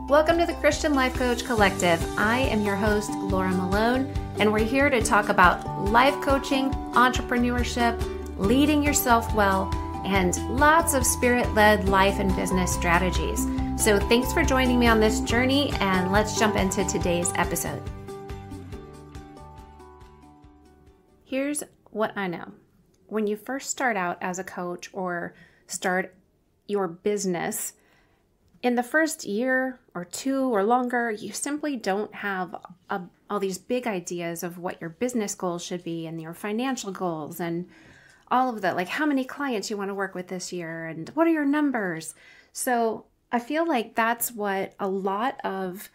Welcome to the Christian Life Coach Collective. I am your host, Laura Malone, and we're here to talk about life coaching, entrepreneurship, leading yourself well, and lots of spirit-led life and business strategies. So thanks for joining me on this journey, and let's jump into today's episode. Here's what I know. When you first start out as a coach or start your business, in the first year or two or longer, you simply don't have all these big ideas of what your business goals should be and your financial goals and all of that, like how many clients you want to work with this year and what are your numbers. So I feel like that's what a lot of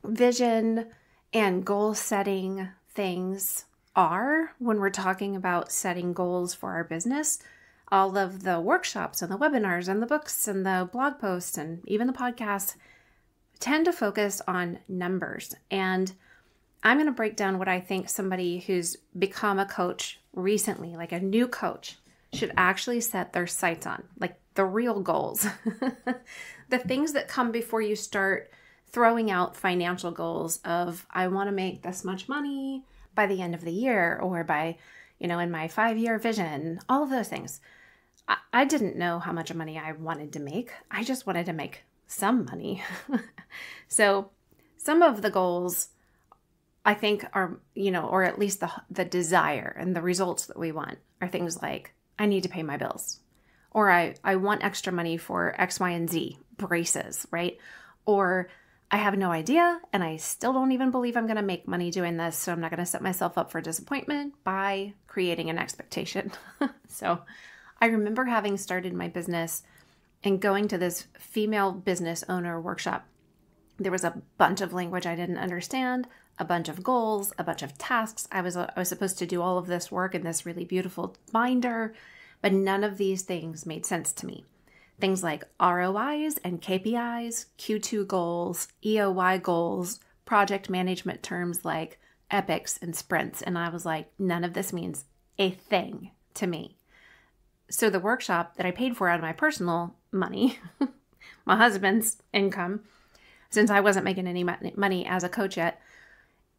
vision and goal setting things are when we're talking about setting goals for our business. All of the workshops and the webinars and the books and the blog posts and even the podcasts tend to focus on numbers. And I'm going to break down what I think somebody who's become a coach recently, like a new coach, should actually set their sights on, like the real goals, the things that come before you start throwing out financial goals of, I want to make this much money by the end of the year or by, in my 5-year vision, all of those things. I didn't know how much money I wanted to make. I just wanted to make some money. So some of the goals I think are, or at least the desire and the results that we want are things like, I need to pay my bills, or I want extra money for X, Y, and Z, braces, right? Or I have no idea and I still don't even believe I'm going to make money doing this. So I'm not going to set myself up for disappointment by creating an expectation. So I remember having started my business and going to this female business owner workshop. There was a bunch of language I didn't understand, a bunch of goals, a bunch of tasks. I was supposed to do all of this work in this really beautiful binder, but none of these things made sense to me. Things like ROIs and KPIs, Q2 goals, EOY goals, project management terms like epics and sprints. And I was like, none of this means a thing to me. So the workshop that I paid for out of my personal money, my husband's income, since I wasn't making any money as a coach yet,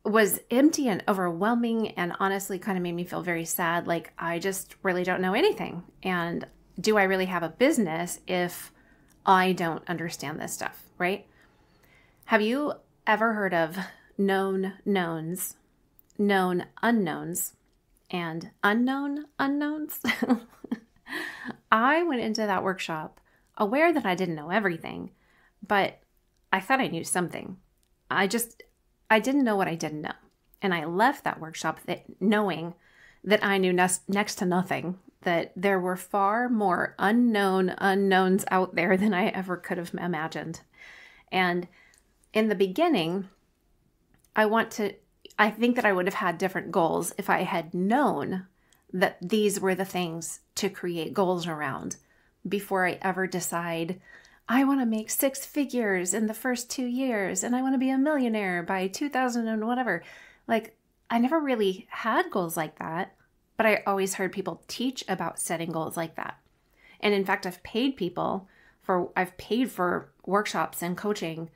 was empty and overwhelming and honestly kind of made me feel very sad. Like, I just really don't know anything. And do I really have a business if I don't understand this stuff, right? Have you ever heard of known knowns, known unknowns, and unknown unknowns? I went into that workshop aware that I didn't know everything, but I thought I knew something. I didn't know what I didn't know. And I left that workshop knowing that I knew next to nothing, that there were far more unknown unknowns out there than I ever could have imagined. And in the beginning, I think that I would have had different goals if I had known that these were the things to create goals around before I ever decide, I want to make 6 figures in the first 2 years and I want to be a millionaire by 2000 and whatever. Like, I never really had goals like that, but I always heard people teach about setting goals like that. And in fact, I've paid for workshops and coaching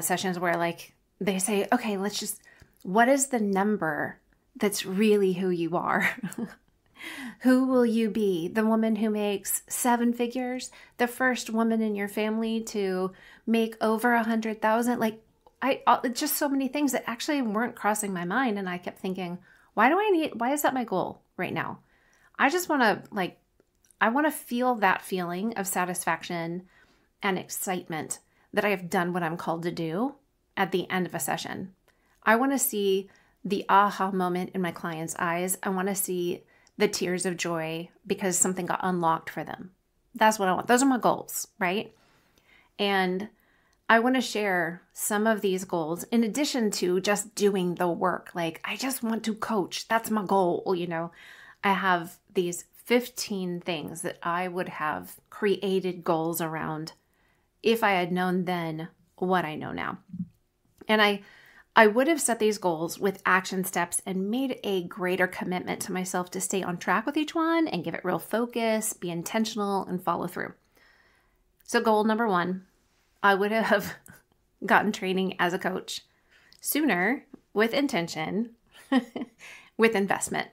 sessions where like they say, okay, what is the number that's really who you are? Who will you be? The woman who makes 7 figures? The first woman in your family to make over 100,000? Like, just so many things that actually weren't crossing my mind. And I kept thinking, why is that my goal right now? I just want to I want to feel that feeling of satisfaction and excitement that I have done what I'm called to do at the end of a session. I want to see the aha moment in my clients' eyes. I want to see the tears of joy because something got unlocked for them. That's what I want. Those are my goals, right? And I want to share some of these goals in addition to just doing the work. Like, I just want to coach. That's my goal. I have these 15 things that I would have created goals around if I had known then what I know now. And I would have set these goals with action steps and made a greater commitment to myself to stay on track with each one and give it real focus, be intentional, and follow through. So goal number 1, I would have gotten training as a coach sooner with intention, with investment.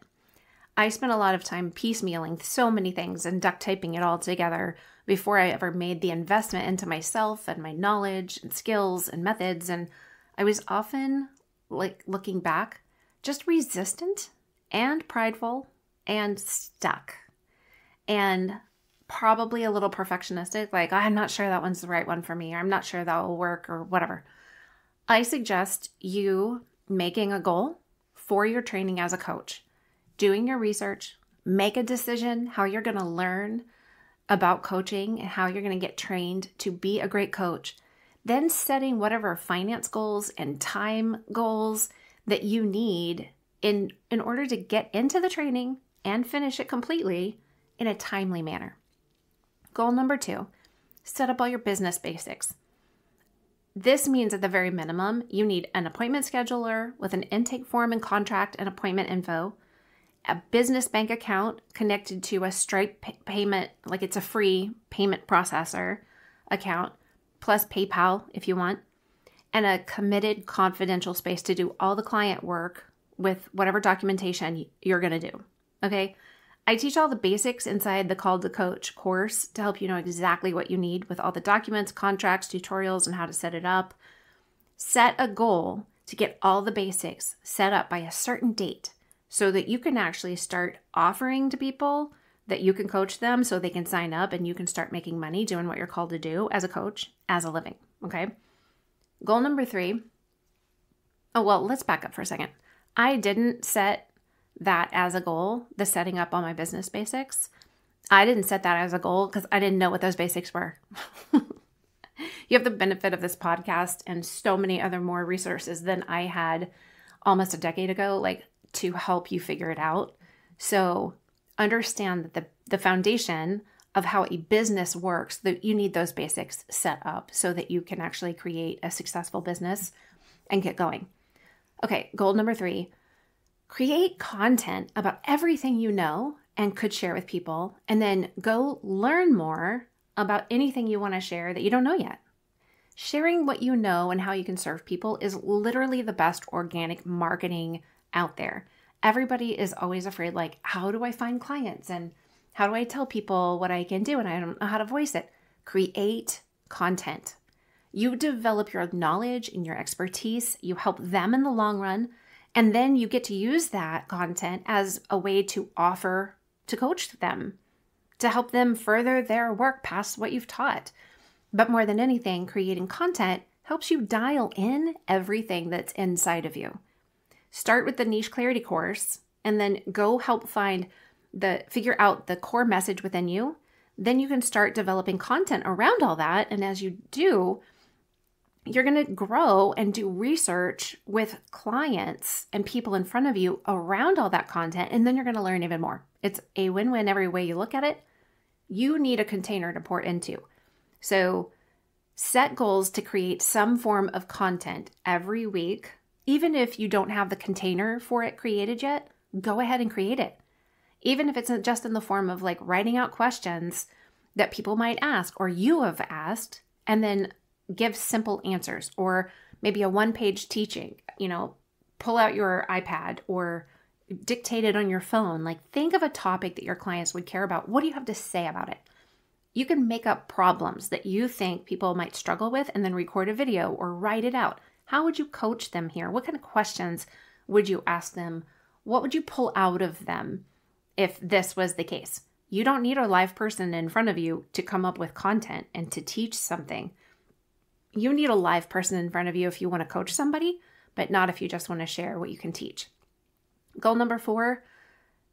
I spent a lot of time piecemealing so many things and duct taping it all together before I ever made the investment into myself and my knowledge and skills and methods. And I was often, like, looking back, just resistant and prideful and stuck and probably a little perfectionistic. Like, I'm not sure that one's the right one for me. Or I'm not sure that will work or whatever. I suggest you making a goal for your training as a coach, doing your research, make a decision how you're going to learn about coaching and how you're going to get trained to be a great coach, then setting whatever finance goals and time goals that you need in order to get into the training and finish it completely in a timely manner. Goal number 2, set up all your business basics. This means at the very minimum, you need an appointment scheduler with an intake form and contract and appointment info, a business bank account connected to a Stripe payment, like it's a free payment processor account, plus PayPal if you want, and a committed confidential space to do all the client work with whatever documentation you're going to do. Okay. I teach all the basics inside the Called to Coach course to help you know exactly what you need with all the documents, contracts, tutorials, and how to set it up. Set a goal to get all the basics set up by a certain date so that you can actually start offering to people that you can coach them so they can sign up and you can start making money doing what you're called to do as a coach, as a living. Okay. Goal number 3. Oh, well, let's back up for a second. I didn't set that as a goal, the setting up all my business basics. I didn't set that as a goal because I didn't know what those basics were. You have the benefit of this podcast and so many other more resources than I had almost a decade ago, like to help you figure it out. So understand that the foundation of how a business works, that you need those basics set up so that you can actually create a successful business and get going. Okay, goal number 3. Create content about everything you know and could share with people, and then go learn more about anything you want to share that you don't know yet. Sharing what you know and how you can serve people is literally the best organic marketing out there. Everybody is always afraid, like, how do I find clients? And how do I tell people what I can do? And I don't know how to voice it. Create content. You develop your knowledge and your expertise. You help them in the long run. And then you get to use that content as a way to offer to coach them, to help them further their work past what you've taught. But more than anything, creating content helps you dial in everything that's inside of you. Start with the niche clarity course and then go help figure out the core message within you. Then you can start developing content around all that. And as you do, you're going to grow and do research with clients and people in front of you around all that content. And then you're going to learn even more. It's a win-win every way you look at it. You need a container to pour into. So set goals to create some form of content every week. Even if you don't have the container for it created yet, go ahead and create it. Even if it's just in the form of like writing out questions that people might ask or you have asked, and then give simple answers, or maybe a 1-page teaching, pull out your iPad or dictate it on your phone. Like, think of a topic that your clients would care about. What do you have to say about it? You can make up problems that you think people might struggle with and then record a video or write it out. How would you coach them here? What kind of questions would you ask them? What would you pull out of them if this was the case? You don't need a live person in front of you to come up with content and to teach something. You need a live person in front of you if you want to coach somebody, but not if you just want to share what you can teach. Goal number 4,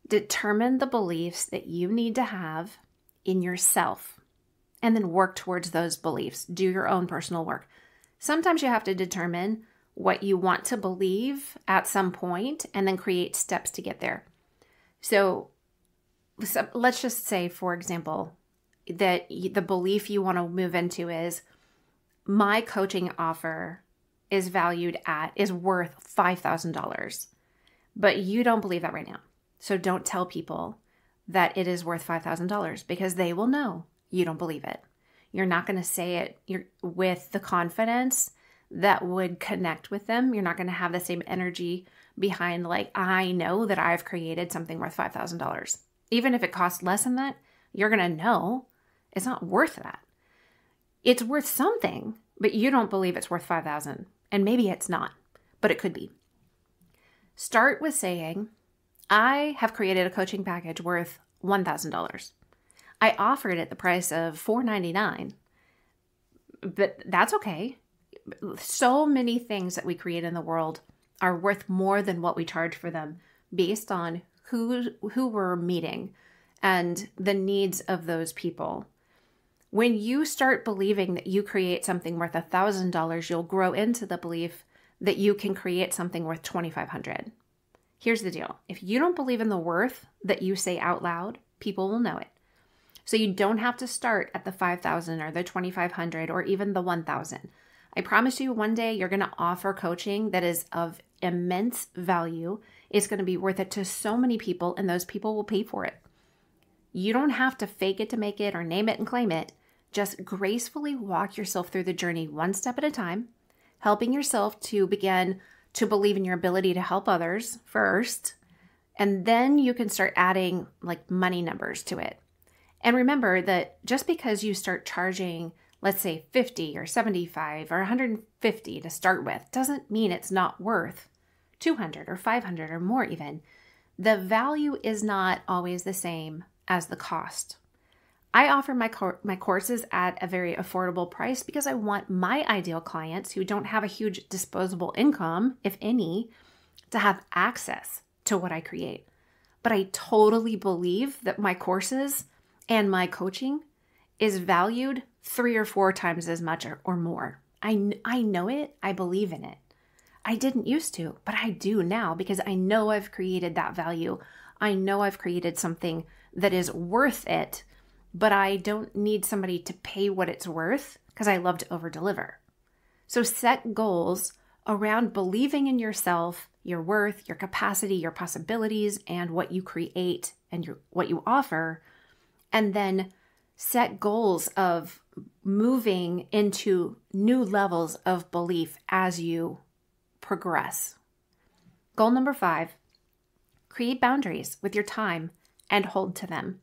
determine the beliefs that you need to have in yourself and then work towards those beliefs. Do your own personal work. Sometimes you have to determine what you want to believe at some point and then create steps to get there. So let's just say, for example, that the belief you want to move into is, my coaching offer is worth $5,000, but you don't believe that right now. So don't tell people that it is worth $5,000 because they will know you don't believe it. You're not going to say it with the confidence that would connect with them. You're not going to have the same energy behind like, I know that I've created something worth $5,000. Even if it costs less than that, you're going to know it's not worth that. It's worth something, but you don't believe it's worth 5,000. And maybe it's not, but it could be. Start with saying, I have created a coaching package worth $1,000. I offer it at the price of $499, but that's okay. So many things that we create in the world are worth more than what we charge for them based on who we're meeting and the needs of those people. When you start believing that you create something worth $1,000, you'll grow into the belief that you can create something worth $2,500. Here's the deal. If you don't believe in the worth that you say out loud, people will know it. So you don't have to start at the $5,000 or the $2,500 or even the $1,000. I promise you one day you're going to offer coaching that is of immense value. It's going to be worth it to so many people, and those people will pay for it. You don't have to fake it to make it or name it and claim it. Just gracefully walk yourself through the journey one step at a time, helping yourself to begin to believe in your ability to help others first, and then you can start adding like money numbers to it. And remember that just because you start charging, let's say 50 or 75 or 150 to start with, doesn't mean it's not worth 200 or 500 or more even. The value is not always the same as the cost. I offer my courses at a very affordable price because I want my ideal clients who don't have a huge disposable income, if any, to have access to what I create. But I totally believe that my courses and my coaching is valued 3 or 4 times as much or more. I know it. I believe in it. I didn't used to, but I do now because I know I've created that value. I know I've created something that is worth it, but I don't need somebody to pay what it's worth because I love to overdeliver. So set goals around believing in yourself, your worth, your capacity, your possibilities, and what you create and what you offer. And then set goals of moving into new levels of belief as you progress. Goal number 5, create boundaries with your time and hold to them.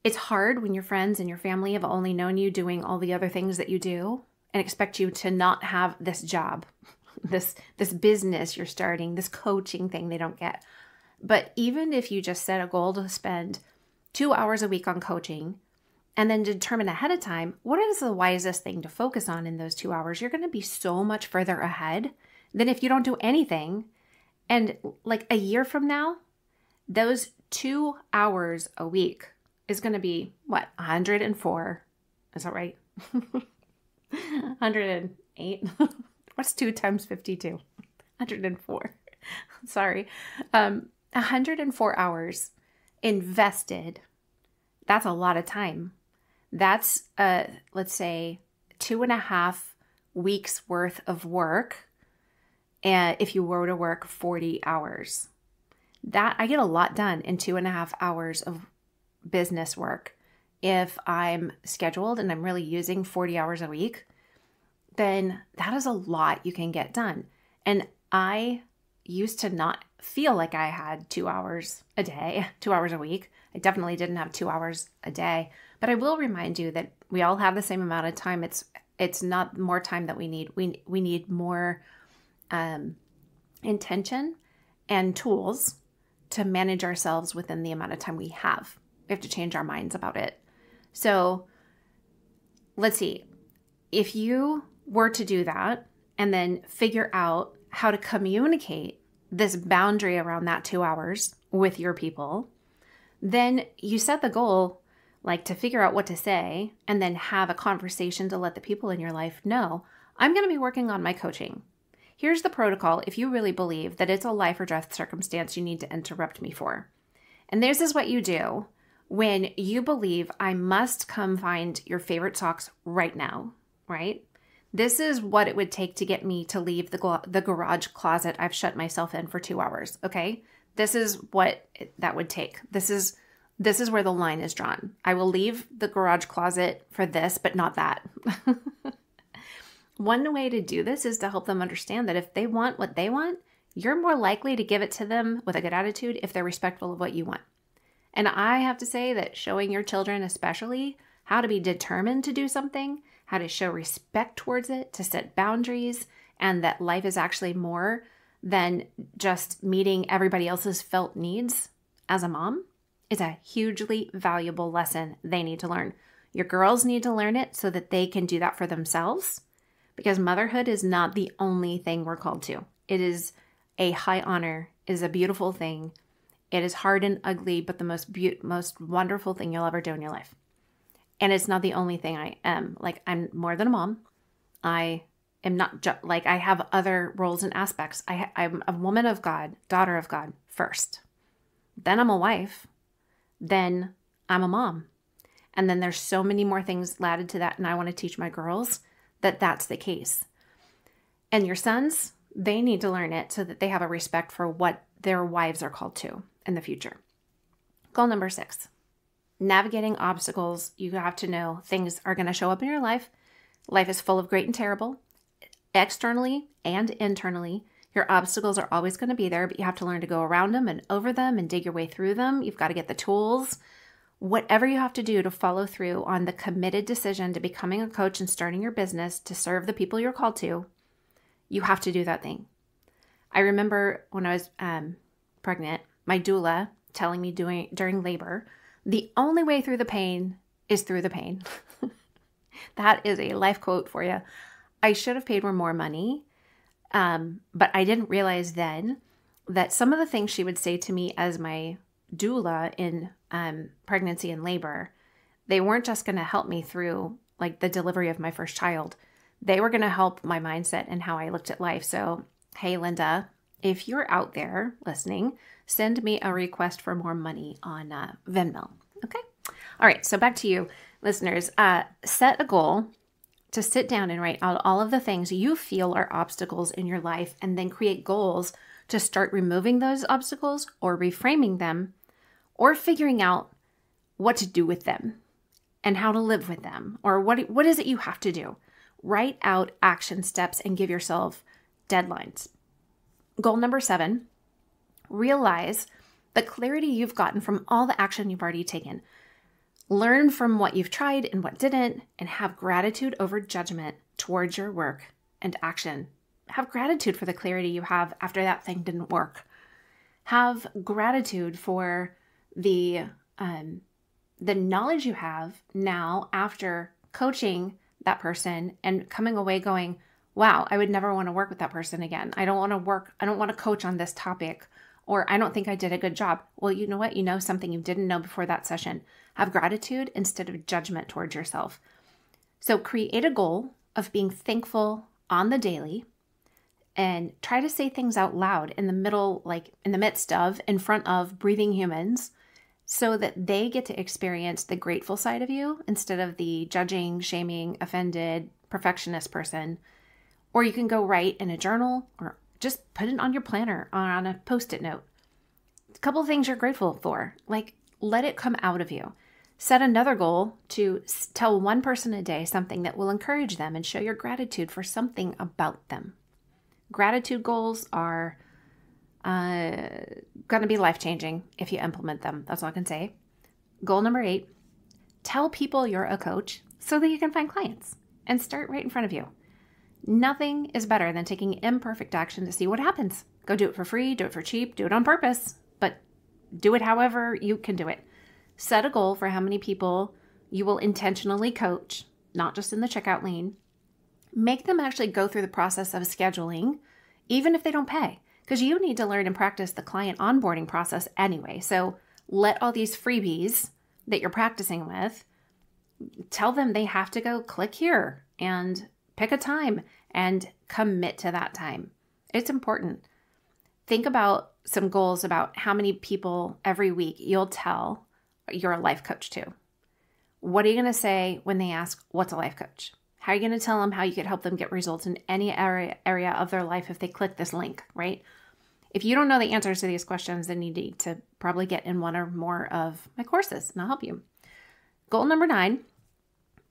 It's hard when your friends and your family have only known you doing all the other things that you do and expect you to not have this job, this business you're starting, this coaching thing they don't get. But even if you just set a goal to spend 2 hours a week on coaching and then determine ahead of time, what is the wisest thing to focus on in those 2 hours? You're going to be so much further ahead than if you don't do anything. And like a year from now, those 2 hours a week is going to be, 104? Is that right? 108? What's 2 times 52? 104. Sorry. 104 hours invested. That's a lot of time. That's, let's say, 2.5 weeks worth of work. And if you were to work 40 hours, that I get a lot done in 2.5 hours of business work. If I'm scheduled and I'm really using 40 hours a week, then that is a lot you can get done. And I used to not feel like I had 2 hours a day, 2 hours a week. I definitely didn't have 2 hours a day, but I will remind you that we all have the same amount of time. It's not more time that we need. We need more intention and tools to manage ourselves within the amount of time we have. We have to change our minds about it. So let's see. If you were to do that and then figure out how to communicate this boundary around that 2 hours with your people, then you set the goal like to figure out what to say and then have a conversation to let the people in your life know, I'm going to be working on my coaching. Here's the protocol if you really believe that it's a life or death circumstance you need to interrupt me for. And this is what you do when you believe I must come find your favorite socks right now, right? This is what it would take to get me to leave the garage closet I've shut myself in for 2 hours, okay? This is what that would take. This is This is where the line is drawn. I will leave the garage closet for this, but not that. One way to do this is to help them understand that if they want what they want, you're more likely to give it to them with a good attitude if they're respectful of what you want. And I have to say that showing your children especially how to be determined to do something, how to show respect towards it, to set boundaries, and that life is actually more than just meeting everybody else's felt needs as a mom is a hugely valuable lesson they need to learn. Your girls need to learn it so that they can do that for themselves, because motherhood is not the only thing we're called to. It is a high honor, it is a beautiful thing. It is hard and ugly, but the most wonderful thing you'll ever do in your life. And it's not the only thing I am. Like, I'm more than a mom. I am not I have other roles and aspects. I'm a woman of God, daughter of God first. Then I'm a wife. Then I'm a mom. And then there's so many more things added to that. And I want to teach my girls that that's the case. And your sons, they need to learn it so that they have a respect for what their wives are called to in the future. Goal number 6, navigating obstacles. You have to know things are going to show up in your life. Life is full of great and terrible. Externally and internally, your obstacles are always going to be there, but you have to learn to go around them and over them and dig your way through them. You've got to get the tools. Whatever you have to do to follow through on the committed decision to becoming a coach and starting your business to serve the people you're called to, you have to do that thing. I remember when I was pregnant, my doula telling me during labor, the only way through the pain is through the pain. That is a life quote for you. I should have paid her more money, but I didn't realize then that some of the things she would say to me as my doula in pregnancy and labor, they weren't just going to help me through like the delivery of my first child. They were going to help my mindset and how I looked at life. So, hey, Linda, if you're out there listening, send me a request for more money on Venmo. Okay. All right. So back to you, listeners. Set a goal to sit down and write out all of the things you feel are obstacles in your life, and then create goals to start removing those obstacles or reframing them or figuring out what to do with them and how to live with them, or what is it you have to do. Write out action steps and give yourself deadlines. Goal number 7, realize the clarity you've gotten from all the action you've already taken. Learn from what you've tried and what didn't, and have gratitude over judgment towards your work and action. Have gratitude for the clarity you have after that thing didn't work. Have gratitude for the knowledge you have now after coaching that person and coming away going, wow, I would never want to work with that person again. I don't want to coach on this topic, or I don't think I did a good job. Well, you know what? You know something you didn't know before that session. Have gratitude instead of judgment towards yourself. So create a goal of being thankful on the daily, and try to say things out loud in the middle, like in the midst of, in front of breathing humans, so that they get to experience the grateful side of you instead of the judging, shaming, offended, perfectionist person. Or you can go write in a journal, or just put it on your planner or on a Post-it note. A couple of things you're grateful for, like let it come out of you. Set another goal to tell one person a day something that will encourage them and show your gratitude for something about them. Gratitude goals are going to be life-changing if you implement them. That's all I can say. Goal number 8, tell people you're a coach so that you can find clients and start right in front of you. Nothing is better than taking imperfect action to see what happens. Go do it for free, do it for cheap, do it on purpose, but do it however you can do it. Set a goal for how many people you will intentionally coach, not just in the checkout lane. Make them actually go through the process of scheduling, even if they don't pay, because you need to learn and practice the client onboarding process anyway. So let all these freebies that you're practicing with, tell them they have to go click here and pick a time and commit to that time. It's important. Think about some goals about how many people every week you'll tell you're a life coach to. What are you going to say when they ask, what's a life coach? How are you going to tell them how you could help them get results in any area of their life if they click this link, right? If you don't know the answers to these questions, then you need to probably get in one or more of my courses and I'll help you. Goal number 9,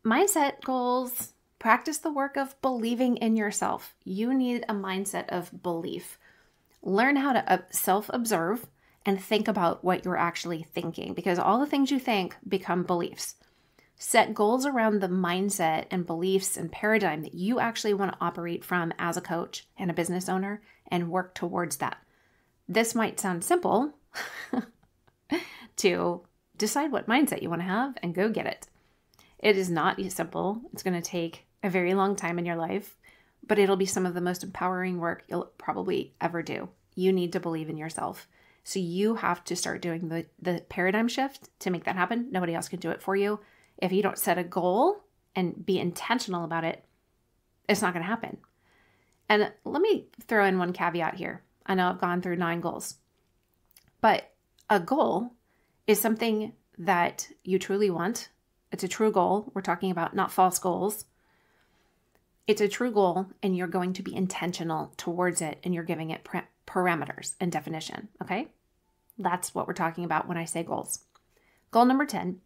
mindset goals. Practice the work of believing in yourself. You need a mindset of belief. Learn how to self-observe and think about what you're actually thinking, because all the things you think become beliefs. Set goals around the mindset and beliefs and paradigm that you actually want to operate from as a coach and a business owner and work towards that. This might sound simple to decide what mindset you want to have and go get it. It is not simple. It's going to take a very long time in your life, but it'll be some of the most empowering work you'll probably ever do. You need to believe in yourself. So you have to start doing the paradigm shift to make that happen. Nobody else can do it for you. If you don't set a goal and be intentional about it, it's not going to happen. And let me throw in one caveat here. I know I've gone through 9 goals, but a goal is something that you truly want. It's a true goal. We're talking about not false goals. It's a true goal, and you're going to be intentional towards it, and you're giving it parameters and definition, okay? That's what we're talking about when I say goals. Goal number 10,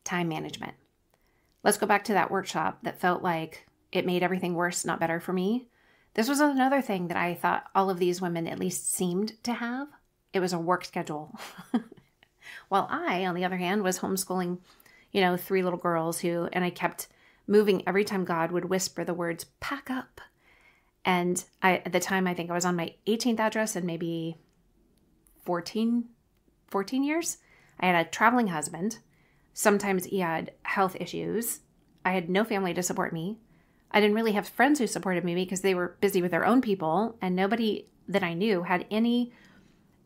time management. Let's go back to that workshop that felt like it made everything worse, not better for me. This was another thing that I thought all of these women at least seemed to have. It was a work schedule. While I, on the other hand, was homeschooling, 3 little girls and I kept moving every time God would whisper the words, pack up. And at the time, I think I was on my 18th address and maybe 14 years. I had a traveling husband. Sometimes he had health issues. I had no family to support me. I didn't really have friends who supported me because they were busy with their own people, and nobody that I knew had any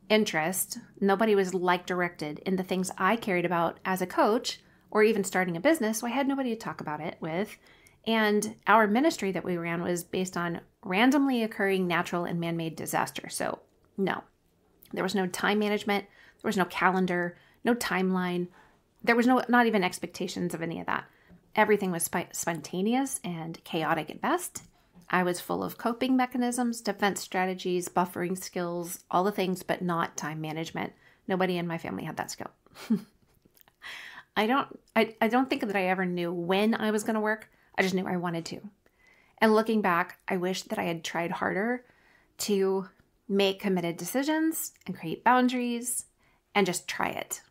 interest. Nobody was directed in the things I cared about as a coach or even starting a business. So I had nobody to talk about it with. And our ministry that we ran was based on randomly occurring natural and man-made disasters. So no, there was no time management. There was no calendar, no timeline. There was not even expectations of any of that. Everything was spontaneous and chaotic at best. I was full of coping mechanisms, defense strategies, buffering skills, all the things, but not time management. Nobody in my family had that skill. I don't think that I ever knew when I was going to work. I just knew I wanted to. And looking back, I wish that I had tried harder to make committed decisions and create boundaries and just try it.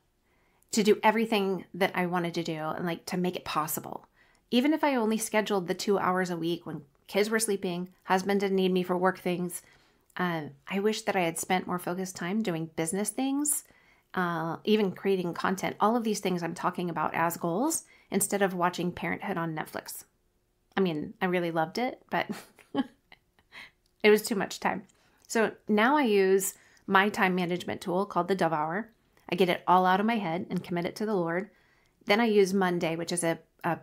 To do everything that I wanted to do and to make it possible. Even if I only scheduled the 2 hours a week when kids were sleeping, husband didn't need me for work things. I wish that I had spent more focused time doing business things, even creating content, all of these things I'm talking about as goals, instead of watching Parenthood on Netflix. I mean, I really loved it, but it was too much time. So now I use my time management tool called the Dove Hour. I get it all out of my head and commit it to the Lord. Then I use Monday, which is a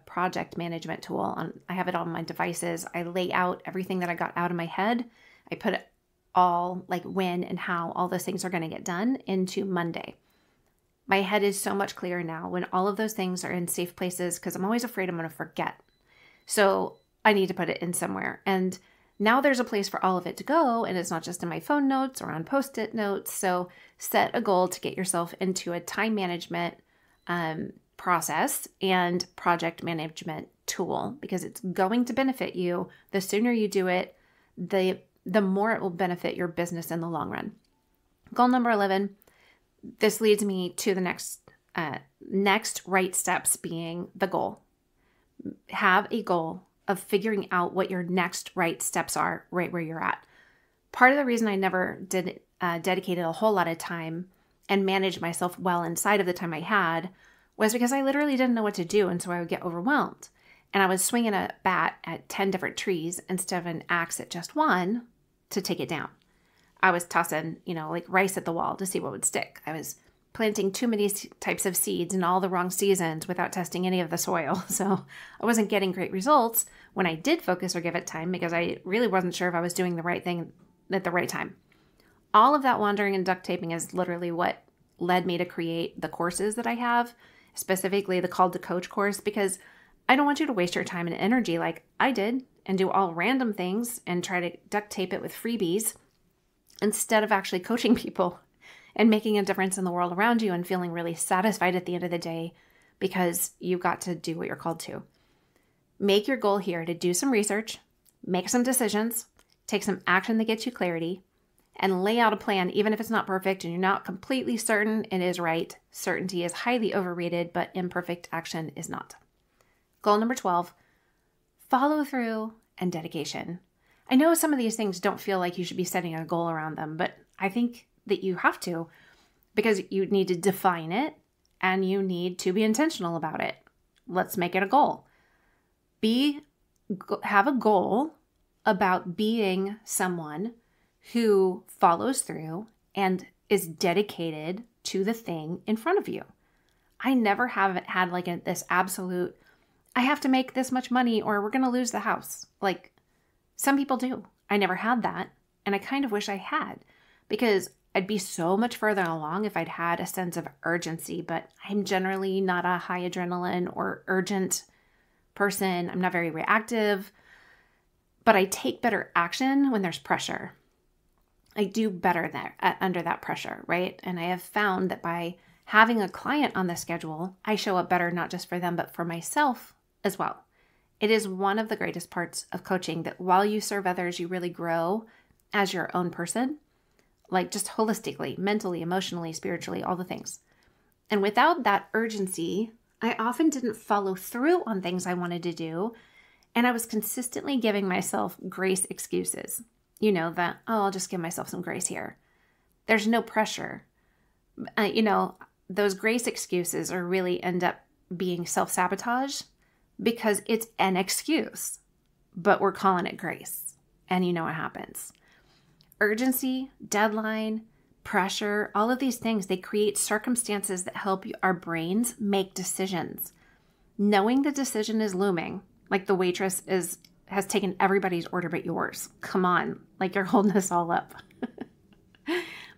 project management tool. I have it on my devices. I lay out everything that I got out of my head. I put it all, when and how all those things are going to get done, into Monday. My head is so much clearer now when all of those things are in safe places, because I'm always afraid I'm going to forget. So I need to put it in somewhere. And now there's a place for all of it to go, and it's not just in my phone notes or on Post-it notes. So set a goal to get yourself into a time management process and project management tool, because it's going to benefit you. The sooner you do it, the more it will benefit your business in the long run. Goal number 11, this leads me to the next right steps being the goal. Have a goal of figuring out what your next right steps are right where you're at. Part of the reason I never did dedicated a whole lot of time and managed myself well inside of the time I had was because I literally didn't know what to do, and so I would get overwhelmed. And I was swinging a bat at 10 different trees instead of an axe at just one to take it down. I was tossing, rice at the wall to see what would stick. I was planting too many types of seeds in all the wrong seasons without testing any of the soil. So I wasn't getting great results when I did focus or give it time, because I really wasn't sure if I was doing the right thing at the right time. All of that wandering and duct taping is literally what led me to create the courses that I have, specifically the Called to Coach course, because I don't want you to waste your time and energy like I did and do all random things and try to duct tape it with freebies instead of actually coaching people and making a difference in the world around you and feeling really satisfied at the end of the day because you got to do what you're called to. Make your goal here to do some research, make some decisions, take some action that gets you clarity, and lay out a plan, even if it's not perfect and you're not completely certain it is right. Certainty is highly overrated, but imperfect action is not. Goal number 12, follow through and dedication. I know some of these things don't feel like you should be setting a goal around them, but I think that you have to, because you need to define it and you need to be intentional about it. Let's make it a goal. Have a goal about being someone who follows through and is dedicated to the thing in front of you. I never have had like this absolute, I have to make this much money or we're going to lose the house. Like some people do. I never had that. And I kind of wish I had, because I'd be so much further along if I'd had a sense of urgency, but I'm generally not a high adrenaline or urgent person. I'm not very reactive, but I take better action when there's pressure. I do better there under that pressure, right? And I have found that by having a client on the schedule, I show up better, not just for them, but for myself as well. It is one of the greatest parts of coaching that while you serve others, you really grow as your own person, like just holistically, mentally, emotionally, spiritually, all the things. And without that urgency, I often didn't follow through on things I wanted to do. And I was consistently giving myself grace excuses. You know, that, oh, I'll just give myself some grace here. There's no pressure. Those grace excuses are really end up being self-sabotage because it's an excuse, but we're calling it grace. And you know what happens. Urgency, deadline, pressure, all of these things, they create circumstances that help our brains make decisions. Knowing the decision is looming, like the waitress has taken everybody's order but yours. Come on, like you're holding us all up.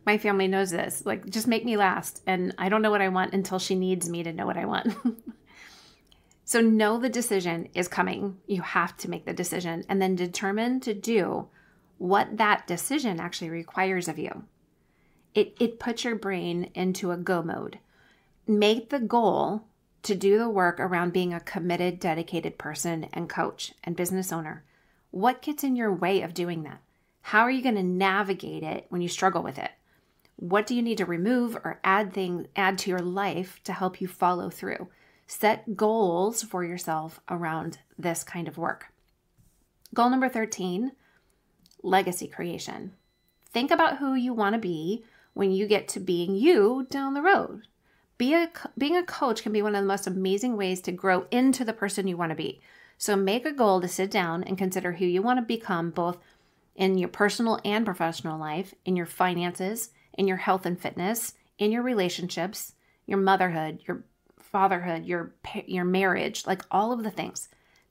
My family knows this. Like, just make me last. And I don't know what I want until she needs me to know what I want. So know the decision is coming. You have to make the decision and then determine to do what that decision actually requires of you. It puts your brain into a go mode. Make the goal to do the work around being a committed, dedicated person and coach and business owner. What gets in your way of doing that? How are you going to navigate it when you struggle with it? What do you need to remove or add to your life to help you follow through? Set goals for yourself around this kind of work. Goal number 13, legacy creation. Think about who you want to be when you get to being you down the road. Being a coach can be one of the most amazing ways to grow into the person you want to be. So make a goal to sit down and consider who you want to become, both in your personal and professional life, in your finances, in your health and fitness, in your relationships, your motherhood, your fatherhood, your marriage, like all of the things.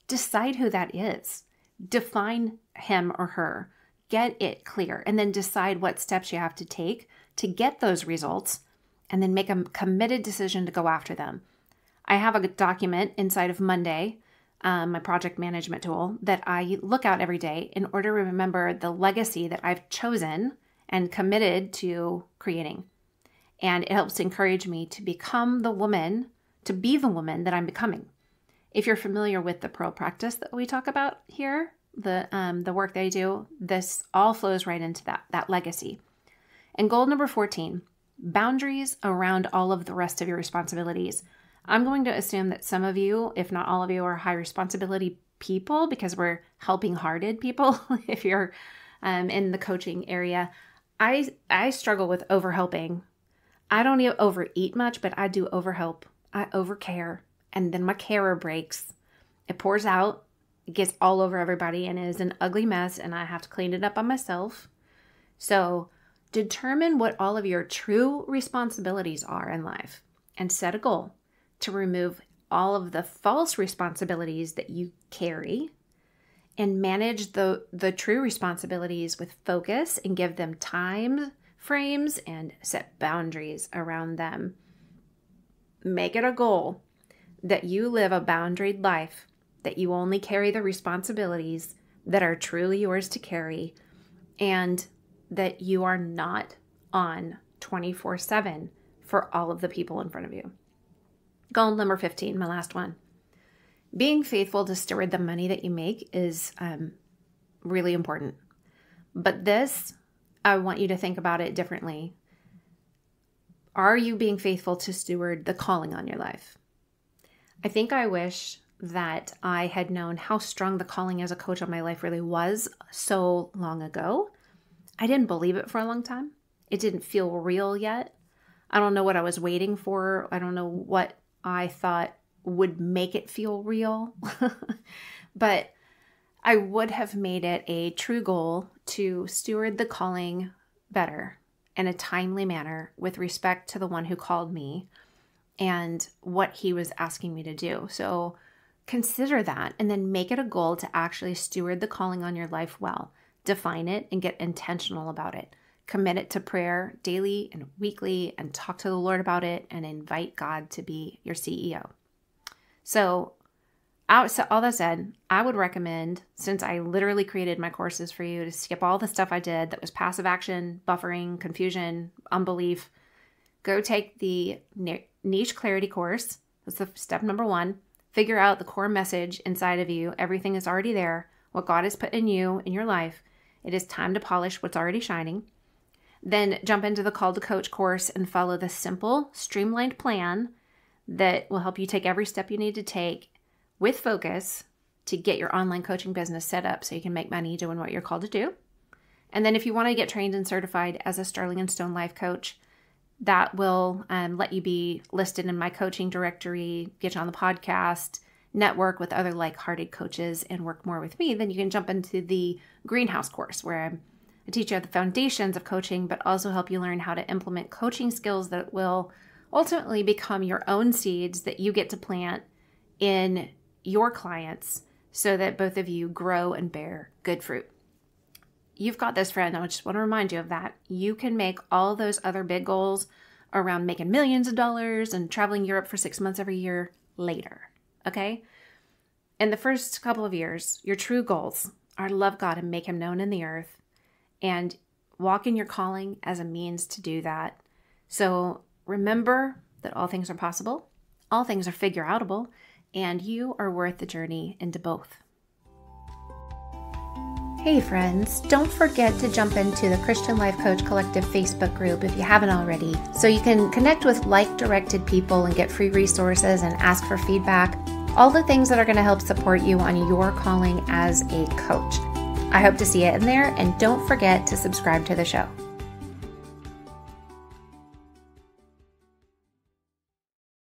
Decide who that is. Define him or her. Get it clear, and then decide what steps you have to take to get those results, and then make a committed decision to go after them. I have a document inside of Monday, my project management tool, that I look at every day in order to remember the legacy that I've chosen and committed to creating. And it helps encourage me to become the woman, to be the woman that I'm becoming. If you're familiar with the Pearl practice that we talk about here, the work that I do, this all flows right into that legacy. And goal number 14, boundaries around all of the rest of your responsibilities. I'm going to assume that some of you, if not all of you, are high responsibility people because we're helping-hearted people. If you're in the coaching area, I struggle with overhelping. I don't even overeat much, but I do overhelp. I overcare, and then my carer breaks. It pours out. It gets all over everybody and is an ugly mess, and I have to clean it up on myself. So determine what all of your true responsibilities are in life and set a goal to remove all of the false responsibilities that you carry and manage the true responsibilities with focus and give them time frames and set boundaries around them. Make it a goal that you live a boundaried life, that you only carry the responsibilities that are truly yours to carry, and that you are not on 24/7 for all of the people in front of you. Goal number 15, my last one. Being faithful to steward the money that you make is really important. But this, I want you to think about it differently. Are you being faithful to steward the calling on your life? I think I wish that I had known how strong the calling as a coach on my life really was so long ago. I didn't believe it for a long time. It didn't feel real yet. I don't know what I was waiting for. I don't know what I thought would make it feel real. But I would have made it a true goal to steward the calling better in a timely manner with respect to the one who called me and what he was asking me to do. So consider that and then make it a goal to actually steward the calling on your life well. Define it and get intentional about it. Commit it to prayer daily and weekly and talk to the Lord about it and invite God to be your CEO. So all that said, I would recommend, since I literally created my courses for you, to skip all the stuff I did that was passive action, buffering, confusion, unbelief. Go take the niche clarity course. That's the step number 1. Figure out the core message inside of you. Everything is already there. What God has put in you, in your life. It is time to polish what's already shining. Then jump into the Call to Coach course and follow the simple, streamlined plan that will help you take every step you need to take with focus to get your online coaching business set up so you can make money doing what you're called to do. And then if you want to get trained and certified as a Sterling and Stone life coach, that will let you be listed in my coaching directory, get you on the podcast, network with other like-hearted coaches, and work more with me. Then you can jump into the Greenhouse course where I teach you the foundations of coaching, but also help you learn how to implement coaching skills that will ultimately become your own seeds that you get to plant in your clients so that both of you grow and bear good fruit. You've got this, friend. I just want to remind you of that. You can make all those other big goals around making millions of dollars and traveling Europe for 6 months every year later, okay? In the first couple of years, your true goals are to love God and make him known in the earth and walk in your calling as a means to do that. So remember that all things are possible, all things are figure-outable, and you are worth the journey into both. Hey friends, don't forget to jump into the Christian Life Coach Collective Facebook group if you haven't already, so you can connect with like-directed people and get free resources and ask for feedback, all the things that are going to help support you on your calling as a coach. I hope to see you in there, and don't forget to subscribe to the show.